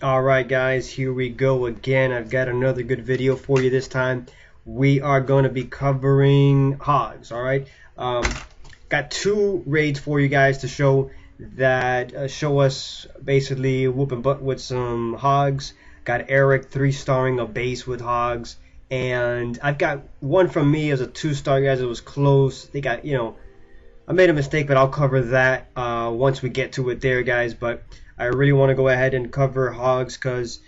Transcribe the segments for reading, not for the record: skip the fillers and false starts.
Alright guys, here we go again. I've got another good video for you this time. We are going to be covering hogs, alright? Got two raids for you guys to show that show us basically whooping butt with some hogs. Got Eric 3-starring a base with hogs. And I've got one from me as a 2-star, guys. It was close. They got, I made a mistake, but I'll cover that once we get to it there, guys. But I really want to go ahead and cover hogs because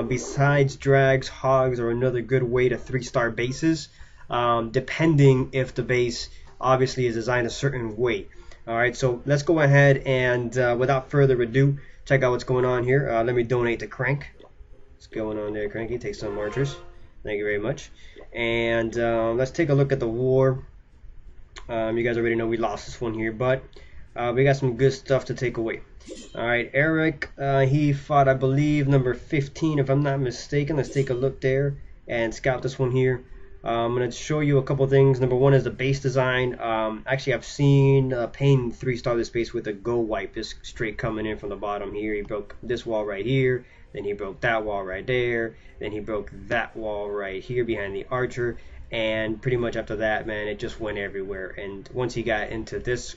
besides drags, hogs are another good way to 3-star bases, depending if the base obviously is designed a certain way. Alright, so let's go ahead and without further ado, check out what's going on here. Let me donate to Crank. What's going on there, Cranky? Take some archers. Thank you very much. And let's take a look at the war. You guys already know we lost this one here, but we got some good stuff to take away. Alright, Eric, he fought, I believe, number 15, if I'm not mistaken. Let's take a look there and scout this one here. I'm going to show you a couple things. Number one is the base design. Actually, I've seen Payne 3-star this base with a go wipe, just straight coming in from the bottom here. He broke this wall right here, then he broke that wall right there, then he broke that wall right here behind the archer. And pretty much after that, man, it just went everywhere. And once he got into this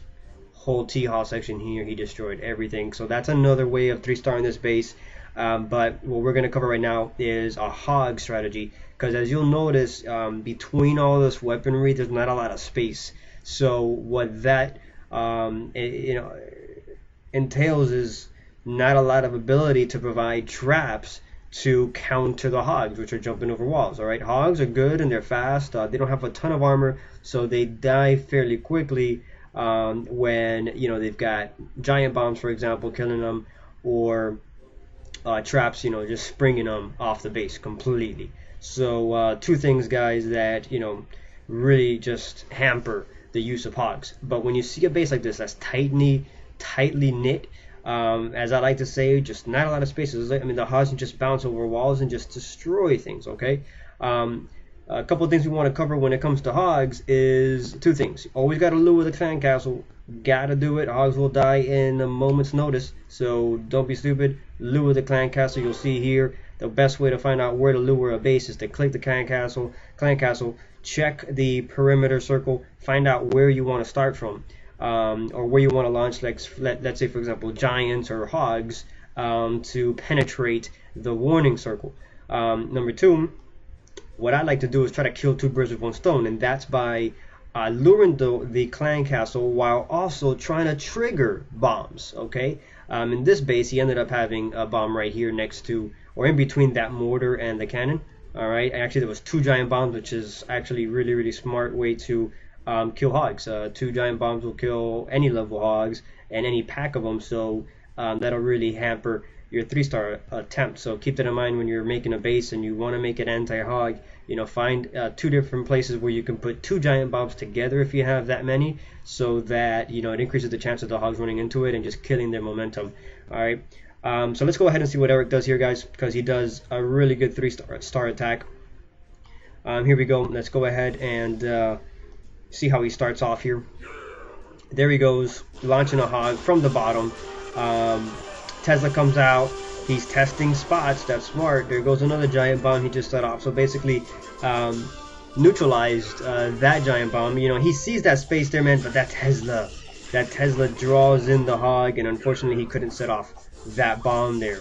whole T-Hall section here, he destroyed everything. So that's another way of 3-starring this base. But what we're going to cover right now is a hog strategy. Because as you'll notice, between all this weaponry, there's not a lot of space. So what that entails is not a lot of ability to provide traps to counter the hogs, which are jumping over walls. Alright, hogs are good and they're fast. They don't have a ton of armor, so they die fairly quickly when they've got giant bombs, for example, killing them, or traps, just springing them off the base completely. So two things, guys, that really just hamper the use of hogs. But when you see a base like this that's tightly knit, as I like to say, just not a lot of spaces. I mean, the hogs can just bounce over walls and just destroy things, okay? A couple of things we want to cover when it comes to hogs is two things. Always got to lure the clan castle. Gotta do it. Hogs will die in a moment's notice, so don't be stupid. Lure the clan castle. You'll see here the best way to find out where to lure a base is to click the clan castle, check the perimeter circle, find out where you want to start from. Or where you want to launch, let's say, for example, giants or hogs to penetrate the warning circle. Number two, what I like to do is try to kill two birds with one stone, and that's by luring the clan castle while also trying to trigger bombs. Okay, in this base, he ended up having a bomb right here next to, or in between that mortar and the cannon. All right, actually there was two giant bombs, which is actually really smart way to kill hogs. Two giant bombs will kill any level hogs and any pack of them, so that'll really hamper your 3-star attempt. So keep that in mind when you're making a base and you want to make it anti-hog. Find two different places where you can put two giant bombs together if you have that many, so that it increases the chance of the hogs running into it and just killing their momentum. Alright, so let's go ahead and see what Eric does here, guys, because he does a really good 3-star attack. Here we go. Let's go ahead and see how he starts off here. There he goes, launching a hog from the bottom. Tesla comes out. He's testing spots. That's smart. There goes another giant bomb he just set off. So basically neutralized that giant bomb. He sees that space there, man, but that Tesla draws in the hog, and unfortunately he couldn't set off that bomb there,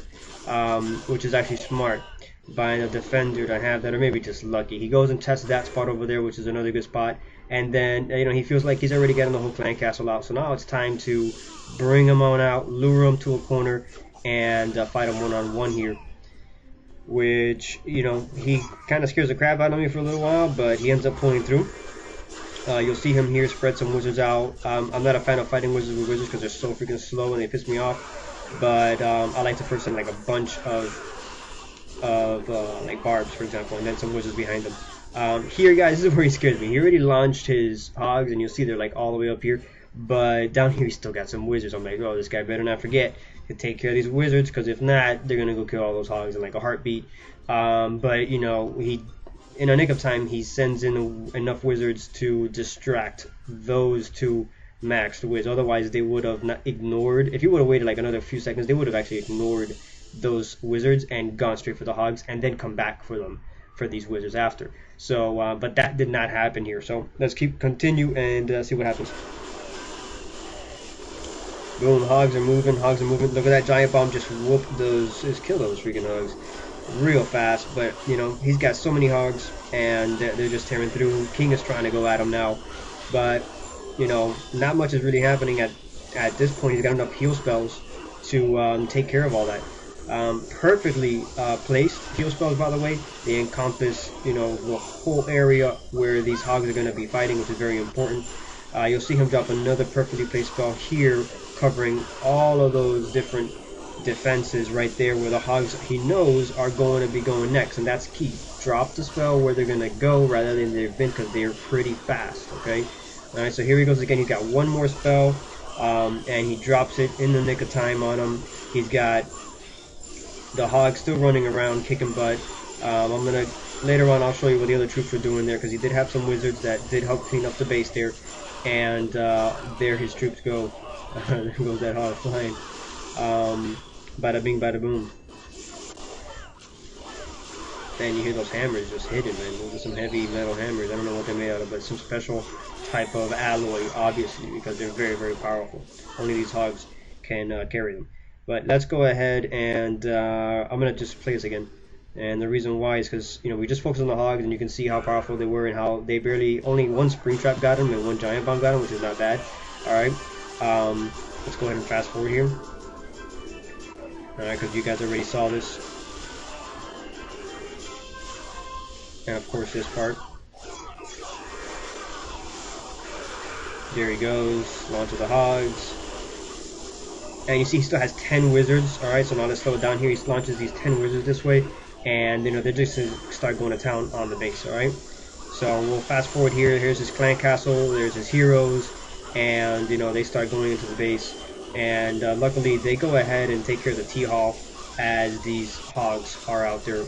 which is actually smart by a defender to have that, or maybe just lucky. He goes and tests that spot over there, which is another good spot, and then he feels like he's already getting the whole clan castle out. So now it's time to bring him on out, lure him to a corner, and fight him one-on-one here, which he kind of scares the crap out of me for a little while, but he ends up pulling through. You'll see him here spread some wizards out. I'm not a fan of fighting wizards with wizards because they're so freaking slow and they piss me off, but I like to first send like a bunch of like barbs, for example, and then some wizards behind them. Here, guys, this is where he scares me. He already launched his hogs, and you'll see they're like all the way up here, but down here he's still got some wizards. I'm like, oh, this guy better not forget to take care of these wizards, because if not, they're gonna go kill all those hogs in like a heartbeat. But he, in a nick of time, he sends in enough wizards to distract those two maxed wizards. Otherwise, they would have not ignored. If he would have waited like another few seconds, they would have actually ignored those wizards and gone straight for the hogs, and then come back for them for these wizards after. So, but that did not happen here. So let's continue and see what happens. Boom, hogs are moving, hogs are moving. Look at that giant bomb just whoop those, just kill those freaking hogs real fast. But, you know, he's got so many hogs and they're just tearing through. King is trying to go at him now. But, you know, not much is really happening at this point. He's got enough heal spells to take care of all that. Perfectly placed heal spells, by the way. They encompass, you know, the whole area where these hogs are going to be fighting, which is very important. You'll see him drop another perfectly placed spell here, covering all of those different defenses right there where the hogs he knows are going to be going next, and that's key. Drop the spell where they're going to go rather than they've been, because they're pretty fast. Okay, alright, so here he goes again. He's got one more spell, and he drops it in the nick of time on him. He's got the hogs still running around kicking butt. I'm gonna later on I'll show you what the other troops were doing there, because he did have some wizards that did help clean up the base there, and there his troops go. There goes that hog flying. Bada bing, bada boom. And you hear those hammers just hitting, man. Those are some heavy metal hammers. I don't know what they're made out of, but some special type of alloy, obviously, because they're very, very powerful. Only these hogs can carry them. But let's go ahead and I'm gonna just play this again. And the reason why is because, you know, we just focused on the hogs, and you can see how powerful they were and how they barely, only one spring trap got them and one giant bomb got them, which is not bad. All right. Let's go ahead and fast forward here. Alright, because you guys already saw this. And of course this part. There he goes, launch of the hogs. And you see he still has 10 wizards. Alright, so now let's slow it down here. He launches these 10 wizards this way. And, you know, they're just going to start going to town on the base, alright? So we'll fast forward here. Here's his clan castle, there's his heroes. And, you know, they start going into the base, and luckily they go ahead and take care of the T-Hall as these hogs are out there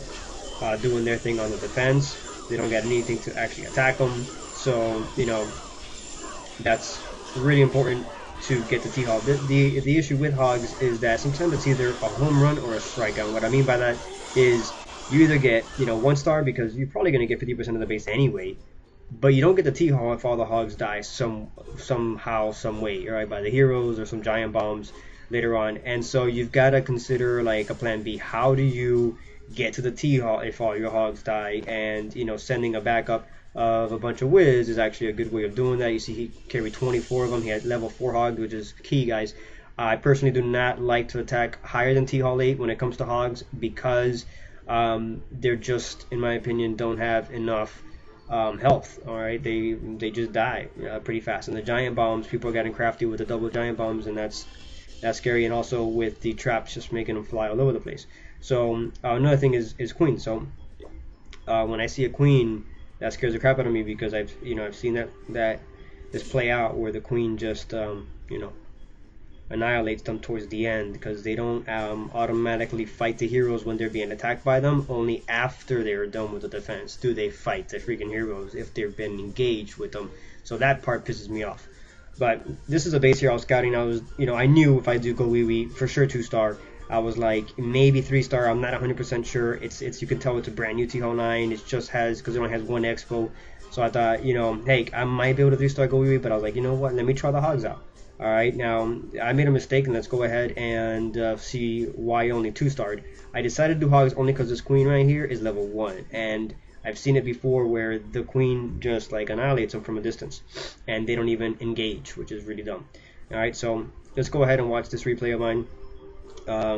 doing their thing on the defense. They don't get anything to actually attack them, so, you know, that's really important to get the T-Hall. The issue with hogs is that sometimes it's either a home run or a strikeout. What I mean by that is you either get, you know, 1 star because you're probably going to get 50% of the base anyway, but you don't get the T-Hall if all the hogs die somehow, some way, right, by the heroes or some giant bombs later on. And so you've got to consider like a plan B. How do you get to the T-Hall if all your hogs die? And, you know, sending a backup of a bunch of whiz is actually a good way of doing that. You see he carried 24 of them. He had level 4 hogs, which is key, guys. I personally do not like to attack higher than T-Hall 8 when it comes to hogs, because they're just, in my opinion, don't have enough health. All right, they just die pretty fast. And the giant bombs, people are getting crafty with the double giant bombs, and that's scary. And also with the traps, just making them fly all over the place. So another thing is queen. So when I see a queen, that scares the crap out of me, because I've seen this play out where the queen just you know, annihilates them towards the end, because they don't automatically fight the heroes when they're being attacked by them. Only after they're done with the defense do they fight the freaking heroes if they've been engaged with them. So that part pisses me off. But this is a base here I was scouting. I knew if I do go wee for sure 2-star. I was like maybe 3-star. I'm not 100% sure. It's you can tell it's a brand new T-Hall 9. It just has, because it only has 1 expo. So I thought, you know, hey, I might be able to 3-star go wee, but I was like, you know what? Let me try the hogs out. Alright, now I made a mistake, and let's go ahead and see why I only 2-starred. I decided to do hogs only because this queen right here is level 1, and I've seen it before where the queen just like annihilates them from a distance, and they don't even engage, which is really dumb. Alright, so let's go ahead and watch this replay of mine.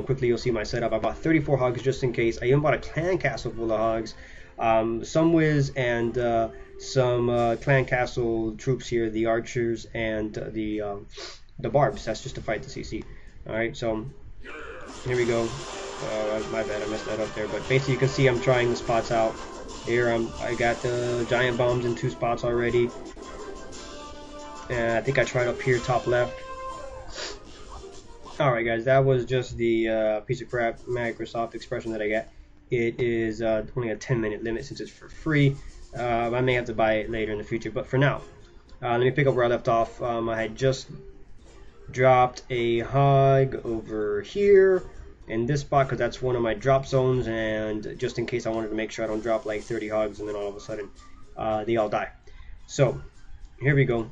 Quickly, you'll see my setup. I bought 34 hogs just in case. I even bought a clan castle full of hogs, some whiz, and some clan castle troops here, the archers and the barbs. That's just to fight the CC. Alright, so here we go. My bad, I messed that up there. But basically, you can see I'm trying the spots out. Here I got the giant bombs in 2 spots already. And I think I tried up here, top left. Alright guys, that was just the piece of crap Microsoft expression that I got. It is only a 10-minute limit since it's for free. I may have to buy it later in the future, but for now, let me pick up where I left off. I had just dropped a hog over here, in this spot because that's one of my drop zones, and just in case I wanted to make sure I don't drop like 30 hogs and then all of a sudden they all die. So here we go.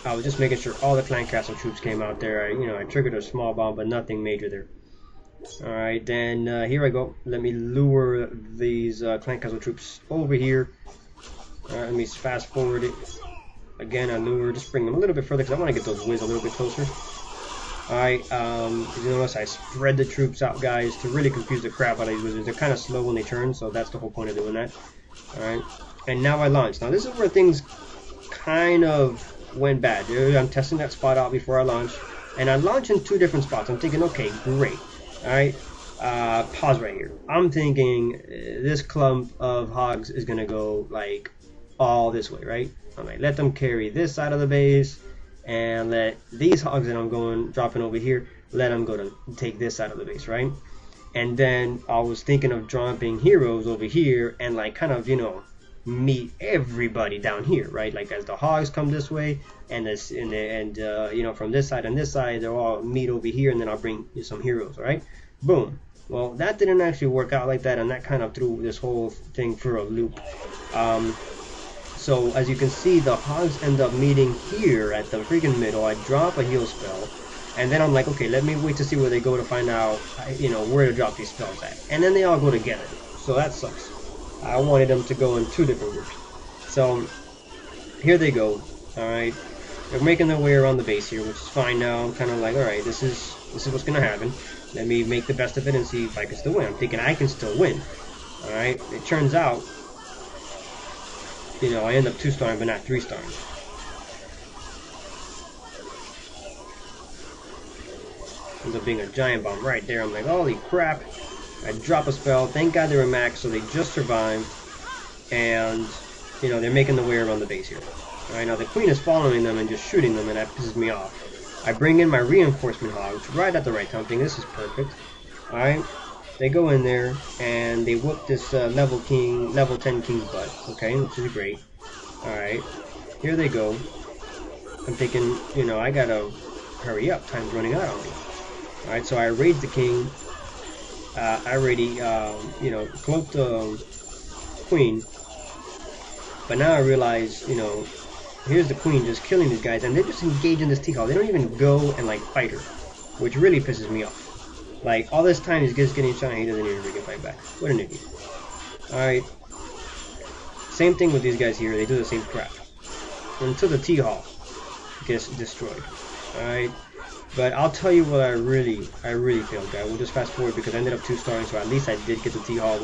I was just making sure all the clan castle troops came out there. I triggered a small bomb, but nothing major there. Alright, then here I go. Let me lure these clan castle troops over here. Alright, let me fast forward it. Again, I lure, just bring them a little bit further because I want to get those whiz a little bit closer. Alright, you notice I spread the troops out, guys, to really confuse the crap out of these wizards. They're kind of slow when they turn, so that's the whole point of doing that. Alright, and now I launch. Now this is where things kind of went bad. I'm testing that spot out before I launch, and I launch in 2 different spots. I'm thinking, okay, great. Alright, pause right here. I'm thinking this clump of hogs is gonna go like all this way, right? I'm like, let them carry this side of the base, and let these hogs that I'm dropping over here, let them go to take this side of the base, right? And then I was thinking of dropping heroes over here and like kind of, meet everybody down here, right? Like as the hogs come this way, and from this side and this side, they'll all meet over here, and then I'll bring some heroes, right? Boom. Well, that didn't actually work out like that, and that kind of threw this whole thing for a loop. So as you can see, the hogs end up meeting here at the freaking middle. I drop a heal spell, and then I'm like, okay, let me wait to see where they go to find out, where to drop these spells at. And then they all go together. So that sucks. I wanted them to go in 2 different groups. So here they go. Alright. They're making their way around the base here, which is fine now. I'm kind of like, alright, this is what's going to happen. Let me make the best of it and see if I can still win. I'm thinking I can still win. Alright. It turns out, I end up 2-starring, but not 3-starring. Ends up being a giant bomb right there. I'm like, holy crap. I drop a spell. Thank God they were max, so they just survived. And, they're making the way around the base here. Alright, now the queen is following them and just shooting them, and that pisses me off. I bring in my reinforcement hogs right at the right time. Thinking this is perfect. Alright, they go in there, and they whoop this level 10 king's butt. Okay, which is great. Alright, here they go. I'm thinking, I gotta hurry up. Time's running out on me. Alright, so I raid the king. I already, cloaked the queen, but now I realize, here's the queen just killing these guys, and they're just engaging this T-Hall. They don't even go and, like, fight her, which really pisses me off. Like, all this time he's just getting shot, and he doesn't even freaking fight back. What an idiot. Alright. Same thing with these guys here. They do the same crap. Until the T-Hall gets destroyed. Alright. But I'll tell you what I really failed, guys. We'll just fast forward because I ended up 2-starring, so at least I did get the T-Hall,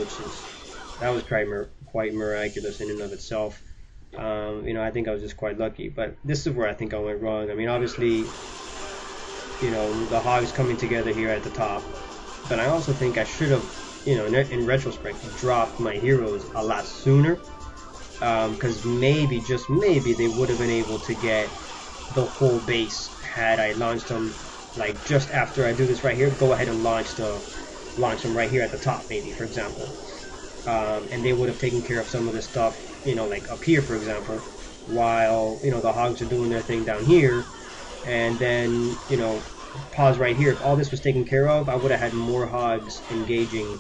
that was quite miraculous in and of itself. I think I was just quite lucky. But this is where I think I went wrong. I mean, obviously, the hogs coming together here at the top. But I also think I should have, in retrospect, dropped my heroes a lot sooner. Because maybe, just maybe, they would have been able to get the whole base had I launched them, like just after I do this right here. Go ahead and launch them right here at the top, maybe, for example, and they would have taken care of some of this stuff, like up here, for example, while the hogs are doing their thing down here, and then pause right here. If all this was taken care of, I would have had more hogs engaging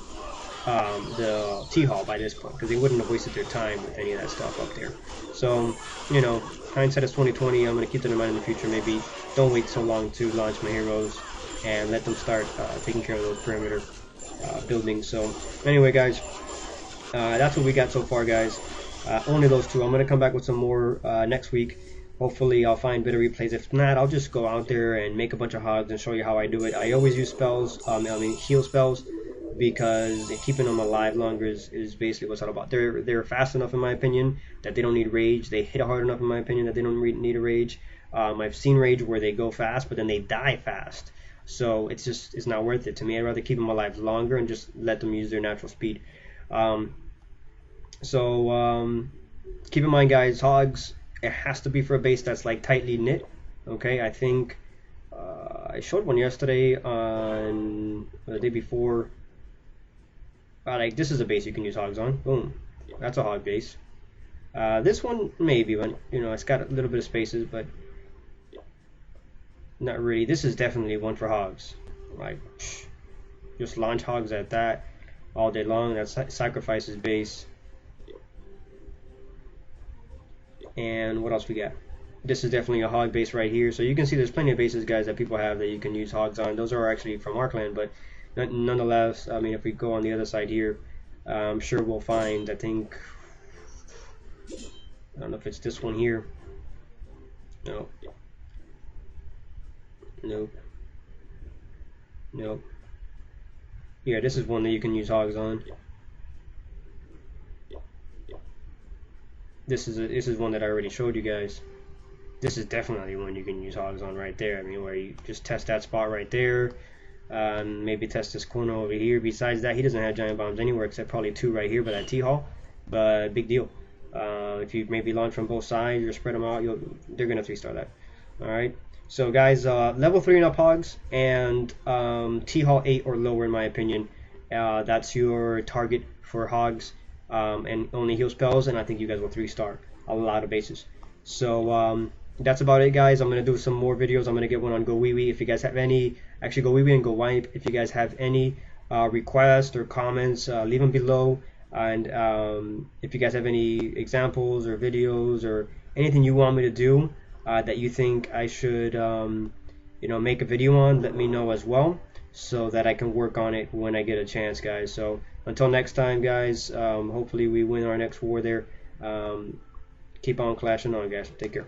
the T-Hall by this point, because they wouldn't have wasted their time with any of that stuff up there. So, hindsight is 2020. I'm going to keep that in mind in the future. Maybe don't wait so long to launch my heroes and let them start taking care of those perimeter buildings. So, anyway, guys, that's what we got so far, guys. Only those 2. I'm going to come back with some more next week. Hopefully, I'll find better replays. If not, I'll just go out there and make a bunch of hogs and show you how I do it. I always use spells, heal spells, because keeping them alive longer is basically what's all about. They're fast enough, in my opinion, that they don't need rage. They hit hard enough, in my opinion, that they don't need a rage. I've seen rage where they go fast, but then they die fast. So it's not worth it to me. I'd rather keep them alive longer and just let them use their natural speed. Keep in mind, guys, hogs, it has to be for a base that's like tightly knit. Okay, I think I showed one yesterday on the day before. Like, this is a base you can use hogs on. Boom, that's a hog base. This one maybe, but it's got a little bit of spaces, but Not really. This is definitely one for hogs. Like, just launch hogs at that all day long. That sacrifices base. And what else we got? This is definitely a hog base right here. So you can see there's plenty of bases, guys, that people have that you can use hogs on. Those are actually from our clan, but nonetheless, I mean, if we go on the other side here, I'm sure we'll find, I think, I don't know if it's this one here. No. Nope. Nope. Yeah, this is one that you can use hogs on. This is one that I already showed you guys. This is definitely one you can use hogs on right there. I mean, where you just test that spot right there. Maybe test this corner over here. Besides that, he doesn't have giant bombs anywhere except probably 2 right here by that T-Hall. But big deal. If you maybe launch from both sides or spread them out, they're gonna 3-star that. All right. So guys, level 3 and up hogs and T-Hall 8 or lower, in my opinion. That's your target for hogs, and only heal spells. And I think you guys will 3-star a lot of bases. So that's about it, guys. I'm gonna do some more videos. I'm gonna get one on Go Wee Wee. If you guys have any, actually Go Wee Wee and Go Wipe. If you guys have any requests or comments, leave them below. And if you guys have any examples or videos or anything you want me to do that you think I should, make a video on, let me know as well, so that I can work on it when I get a chance, guys. So until next time, guys. Hopefully we win our next war there. Keep on clashing on, guys. Take care.